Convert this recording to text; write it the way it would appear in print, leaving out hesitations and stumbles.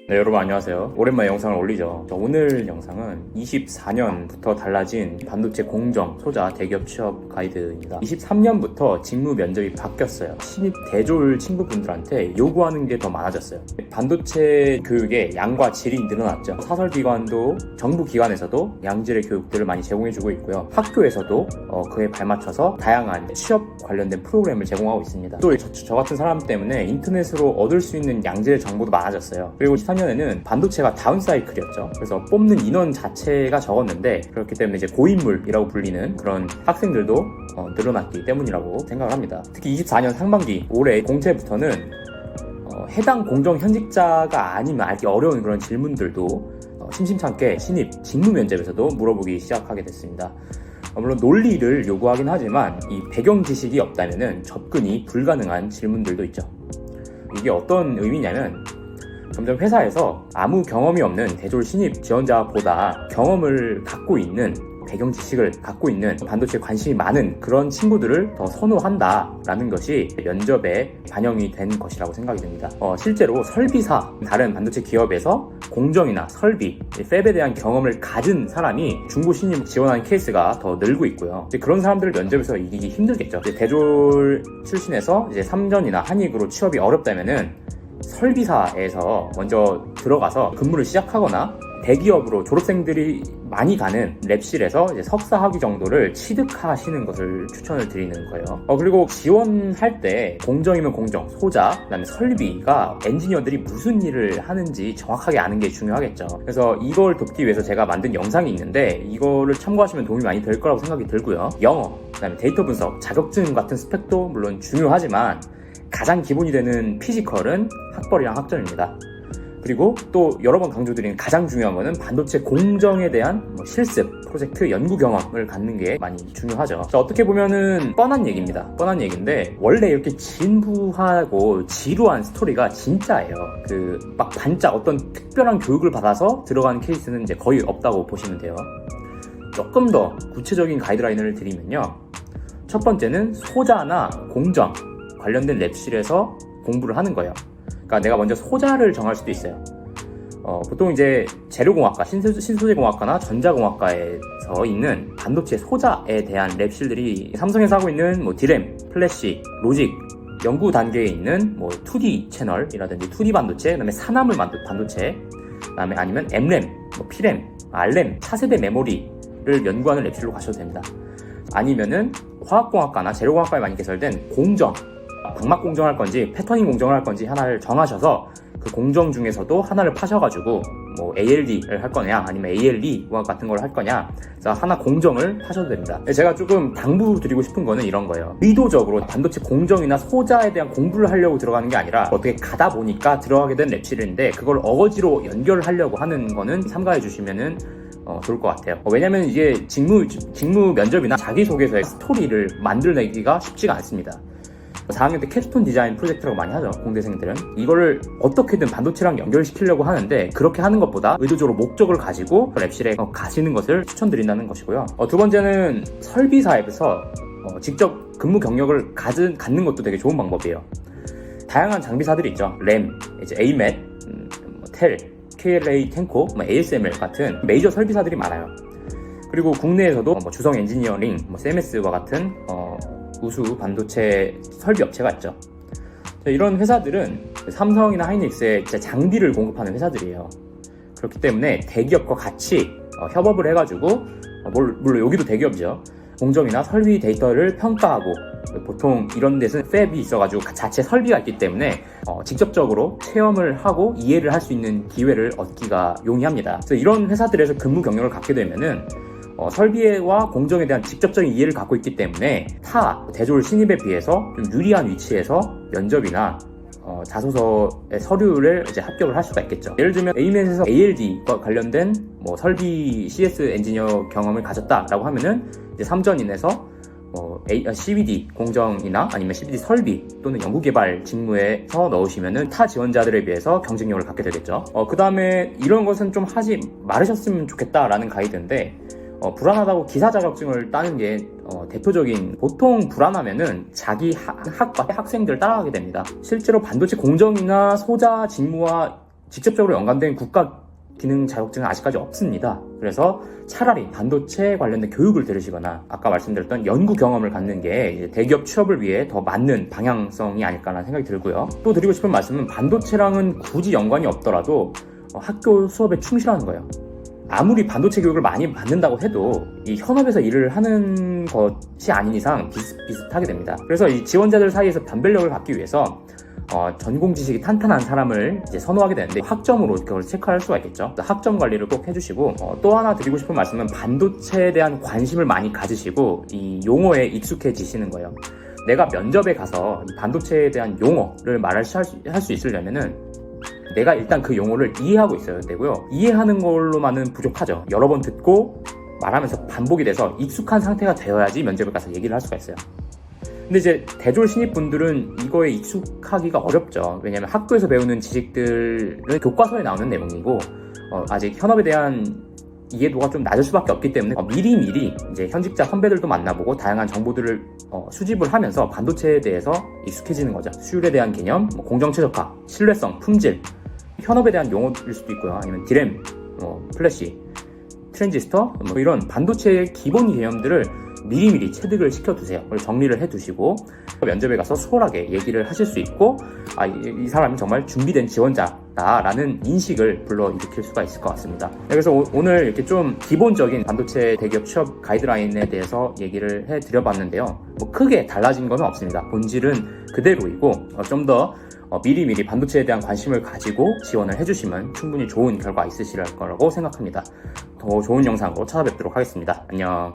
네, 여러분 안녕하세요. 오랜만에 영상을 올리죠. 오늘 영상은 24년부터 달라진 반도체 공정, 소자, 대기업 취업 가이드입니다. 23년부터 직무 면접이 바뀌었어요. 신입 대졸 친구분들한테 요구하는 게 더 많아졌어요. 반도체 교육의 양과 질이 늘어났죠. 사설기관도 정부 기관에서도 양질의 교육들을 많이 제공해주고 있고요. 학교에서도 그에 발맞춰서 다양한 취업 관련된 프로그램을 제공하고 있습니다. 또 저 같은 사람 때문에 인터넷으로 얻을 수 있는 양질의 정보도 많아졌어요. 그리고 2014년에는 반도체가 다운사이클이었죠. 그래서 뽑는 인원 자체가 적었는데 그렇기 때문에 이제 고인물이라고 불리는 그런 학생들도 늘어났기 때문이라고 생각을 합니다. 특히 24년 상반기 올해 공채부터는 해당 공정 현직자가 아니면 알기 어려운 그런 질문들도 심심찮게 신입 직무 면접에서도 물어보기 시작하게 됐습니다. 물론 논리를 요구하긴 하지만 이 배경 지식이 없다면 접근이 불가능한 질문들도 있죠. 이게 어떤 의미냐면 점점 회사에서 아무 경험이 없는 대졸 신입 지원자보다 경험을 갖고 있는 배경 지식을 갖고 있는 반도체에 관심이 많은 그런 친구들을 더 선호한다라는 것이 면접에 반영이 된 것이라고 생각이 듭니다. 실제로 설비사, 다른 반도체 기업에서 공정이나 설비, 팹에 대한 경험을 가진 사람이 중고 신입 지원하는 케이스가 더 늘고 있고요. 이제 그런 사람들을 면접에서 이기기 힘들겠죠. 이제 대졸 출신에서 이제 3전이나 한익으로 취업이 어렵다면은 설비사에서 먼저 들어가서 근무를 시작하거나 대기업으로 졸업생들이 많이 가는 랩실에서 이제 석사 학위 정도를 취득하시는 것을 추천을 드리는 거예요. 그리고 지원할 때 공정이면 공정, 소자, 그다음에 설비가 엔지니어들이 무슨 일을 하는지 정확하게 아는 게 중요하겠죠. 그래서 이걸 돕기 위해서 제가 만든 영상이 있는데 이거를 참고하시면 도움이 많이 될 거라고 생각이 들고요. 영어, 그다음에 데이터 분석, 자격증 같은 스펙도 물론 중요하지만 가장 기본이 되는 피지컬은 학벌이랑 학점입니다. 그리고 또 여러 번 강조드리는 가장 중요한 거는 반도체 공정에 대한 실습, 프로젝트, 연구 경험을 갖는 게 많이 중요하죠. 자, 어떻게 보면은 뻔한 얘기입니다. 뻔한 얘기인데 원래 이렇게 진부하고 지루한 스토리가 진짜예요. 막 반짝 어떤 특별한 교육을 받아서 들어가는 케이스는 이제 거의 없다고 보시면 돼요. 조금 더 구체적인 가이드라인을 드리면요. 첫 번째는 소자나 공정 관련된 랩실에서 공부를 하는 거예요. 그러니까 내가 먼저 소자를 정할 수도 있어요. 보통 이제 재료공학과, 신소재공학과나 전자공학과에서 있는 반도체 소자에 대한 랩실들이 삼성에서 하고 있는 디램, 플래시, 로직, 연구 단계에 있는 2D 채널이라든지 2D 반도체, 그다음에 산화물 반도체, 그다음에 아니면 M램, P램, R램, 차세대 메모리를 연구하는 랩실로 가셔도 됩니다. 아니면은 화학공학과나 재료공학과에 많이 개설된 공정, 광막 공정할 건지 패터닝 공정을 할 건지 하나를 정하셔서 그 공정 중에서도 하나를 파셔가지고 ALD를 할 거냐 아니면 ALE 같은 걸 할 거냐, 그래서 하나 공정을 파셔도 됩니다. 제가 조금 당부드리고 싶은 거는 이런 거예요. 의도적으로 반도체 공정이나 소자에 대한 공부를 하려고 들어가는 게 아니라 어떻게 가다 보니까 들어가게 된 랩실인데 그걸 어거지로 연결하려고 하는 거는 삼가해 주시면은 좋을 것 같아요. 왜냐면 이게 직무 면접이나 자기소개서의 스토리를 만들어내기가 쉽지가 않습니다. 4학년 때 캡스톤 디자인 프로젝트라고 많이 하죠, 공대생들은. 이거를 어떻게든 반도체랑 연결시키려고 하는데 그렇게 하는 것보다 의도적으로 목적을 가지고 랩실에 가시는 것을 추천드린다는 것이고요. 두 번째는 설비사에서 직접 근무 경력을 갖는 것도 되게 좋은 방법이에요. 다양한 장비사들이 있죠. 램, 이제 AMAT, 텔, KLA, 텐코, ASML 같은 메이저 설비사들이 많아요. 그리고 국내에서도 주성 엔지니어링, CMS와 같은 우수 반도체 설비 업체가 있죠. 이런 회사들은 삼성이나 하이닉스의 장비를 공급하는 회사들이에요. 그렇기 때문에 대기업과 같이 협업을 해가지고, 물론 여기도 대기업이죠. 공정이나 설비 데이터를 평가하고, 보통 이런 데서는 팹이 있어가지고 자체 설비가 있기 때문에 직접적으로 체험을 하고 이해를 할 수 있는 기회를 얻기가 용이합니다. 그래서 이런 회사들에서 근무 경력을 갖게 되면은 설비와 공정에 대한 직접적인 이해를 갖고 있기 때문에 타 대졸 신입에 비해서 좀 유리한 위치에서 면접이나 자소서의 서류를 이제 합격을 할 수가 있겠죠. 예를 들면 AMAT에서 ALD과 관련된 설비 CS 엔지니어 경험을 가졌다라고 하면은 이제 3전인에서 CVD 공정이나 아니면 CVD 설비 또는 연구개발 직무에서 넣으시면은 타 지원자들에 비해서 경쟁력을 갖게 되겠죠. 그 다음에 이런 것은 좀 하지 말으셨으면 좋겠다라는 가이드인데, 불안하다고 기사 자격증을 따는 게 대표적인, 보통 불안하면은 자기 학과 학생들 따라가게 됩니다. 실제로 반도체 공정이나 소자 직무와 직접적으로 연관된 국가 기능 자격증은 아직까지 없습니다. 그래서 차라리 반도체 관련된 교육을 들으시거나 아까 말씀드렸던 연구 경험을 갖는 게 이제 대기업 취업을 위해 더 맞는 방향성이 아닐까라는 생각이 들고요. 또 드리고 싶은 말씀은 반도체랑은 굳이 연관이 없더라도 학교 수업에 충실하는 거예요. 아무리 반도체 교육을 많이 받는다고 해도 이 현업에서 일을 하는 것이 아닌 이상 비슷하게 됩니다. 그래서 이 지원자들 사이에서 변별력을 갖기 위해서 전공 지식이 탄탄한 사람을 이제 선호하게 되는데 학점으로 그걸 체크할 수가 있겠죠. 학점 관리를 꼭 해주시고 또 하나 드리고 싶은 말씀은 반도체에 대한 관심을 많이 가지시고 이 용어에 익숙해지시는 거예요. 내가 면접에 가서 이 반도체에 대한 용어를 할 수 있으려면은 내가 일단 그 용어를 이해하고 있어야 되고요. 이해하는 걸로만은 부족하죠. 여러 번 듣고 말하면서 반복이 돼서 익숙한 상태가 되어야지 면접에 가서 얘기를 할 수가 있어요. 근데 이제 대졸 신입분들은 이거에 익숙하기가 어렵죠. 왜냐면 학교에서 배우는 지식들은 교과서에 나오는 내용이고 아직 현업에 대한 이해도가 좀 낮을 수밖에 없기 때문에 미리미리 이제 현직자 선배들도 만나보고 다양한 정보들을 수집을 하면서 반도체에 대해서 익숙해지는 거죠. 수율에 대한 개념, 공정 최적화, 신뢰성, 품질, 현업에 대한 용어일 수도 있고요. 아니면 디램, 플래시, 트랜지스터 이런 반도체의 기본 개념들을 미리미리 체득을 시켜두세요. 정리를 해두시고 면접에 가서 수월하게 얘기를 하실 수 있고 이 사람은 정말 준비된 지원자다라는 인식을 불러일으킬 수가 있을 것 같습니다. 그래서 오늘 이렇게 좀 기본적인 반도체 대기업 취업 가이드라인에 대해서 얘기를 해드려봤는데요. 크게 달라진 건 없습니다. 본질은 그대로이고 좀 더 미리미리 반도체에 대한 관심을 가지고 지원을 해주시면 충분히 좋은 결과 있으실 거라고 생각합니다. 더 좋은 영상으로 찾아뵙도록 하겠습니다. 안녕.